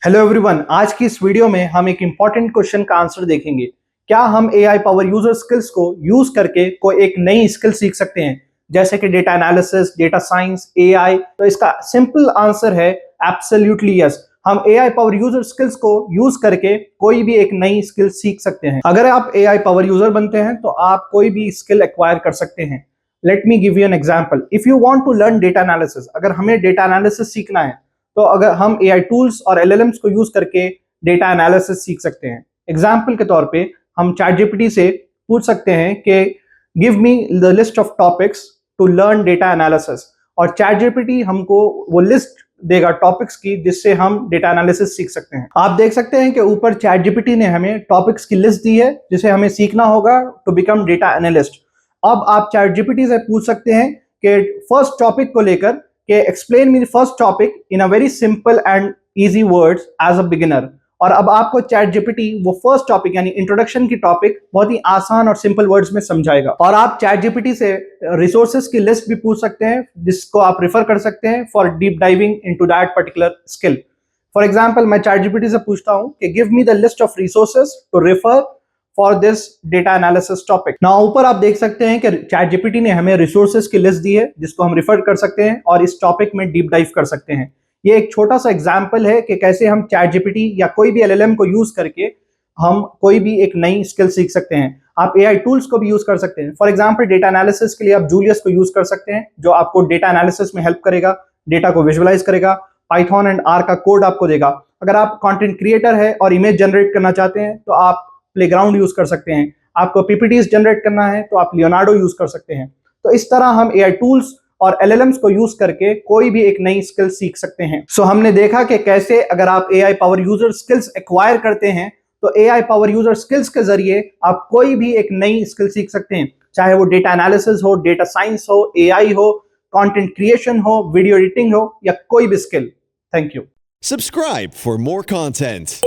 Hello everyone, आज की इस वीडियो में हम एक इंपॉर्टेंट क्वेश्चन का आंसर देखेंगे। क्या हम एआई पावर यूजर स्किल्स को यूज करके कोई एक नई स्किल सीख सकते हैं, जैसे कि data analysis, data science, AI? तो इसका सिंपल आंसर है एब्सोल्युटली यस। हम एआई पावर यूजर स्किल्स को यूज करके कोई भी एक नई स्किल सीख सकते हैं। अगर आप एआई पावर यूजर बनते हैं तो आप कोई भी स्किल एक्वायर कर सकते हैं। Let me give you an example. If you want to learn data analysis, अगर हमें डेटा एनालिसिस सीखना है तो अगर हम एआई टूल्स और एलएलएम्स को यूज करके डेटा एनालिसिस सीख सकते हैं। एग्जाम्पल के तौर पे हम चैट जीपीटी से पूछ सकते हैं कि give me the list of topics to learn data analysis, और चैट जीपीटी हमको वो लिस्ट देगा टॉपिक्स की जिससे हम डेटा एनालिसिस सीख सकते हैं। आप देख सकते हैं कि ऊपर चैट जीपीटी ने हमें टॉपिक्स की लिस्ट दी है जिसे हमें सीखना होगा टू बिकम डेटा एनालिस्ट। अब आप चैट जीपीटी से पूछ सकते हैं कि फर्स्ट टॉपिक को लेकर कि explain me first topic in a very simple and easy words as a beginner. और अब आपको चैट जीपीटी वो फर्स्ट टॉपिक यानी इंट्रोडक्शन की टॉपिक बहुत ही आसान और सिंपल वर्ड्स में समझाएगा। और आप चैट जीपीटी से रिसोर्सेज की लिस्ट भी पूछ सकते हैं जिसको आप रेफर कर सकते हैं for deep diving into that particular skill. For example, मैं चैट जीपीटी से पूछता हूं कि give me the list of resources to refer for this data analysis topic. ना ऊपर आप देख सकते हैं कि चैट जीपीटी ने हमें रिसोर्सेज की लिस्ट दी है जिसको हम रिफर कर सकते हैं और इस टॉपिक में डीप डाइव कर सकते हैं। ये एक छोटा सा एग्जांपल है कि कैसे हम चैट जीपीटी या कोई भी एलएलएम को यूज करके हम कोई भी एक नई स्किल सीख सकते हैं। आप एआई टूल्स को भी यूज कर सकते हैं। फॉर एग्जांपल, डेटा एनालिसिस के लिए आप जूलियस को यूज कर सकते हैं जो आपको डेटा एनालिसिस में हेल्प करेगा, डेटा को विजुअलाइज करेगा, पाइथन एंड आर का कोड आपको देगा। अगर आप कंटेंट क्रिएटर है और इमेज जनरेट करना चाहते हैं तो आप प्लेग्राउंड यूज कर सकते हैं। आपको पीपीटीज जनरेट करना है तो आप लियोनार्डो यूज कर सकते हैं। तो इस तरह हम एआई टूल्स और एलएलएम्स को यूज करके कोई भी एक नई स्किल सीख सकते हैं। सो हमने देखा कि कैसे अगर आप AI power user skills acquire करते हैं तो एआई पावर यूजर स्किल्स के जरिए आप कोई भी एक नई स्किल सीख सकते हैं, चाहे वो डेटा एनालिसिस हो, डेटा साइंस हो, एआई हो, कंटेंट क्रिएशन हो, वीडियो एडिटिंग हो या कोई भी skill. Thank you. Subscribe for more content.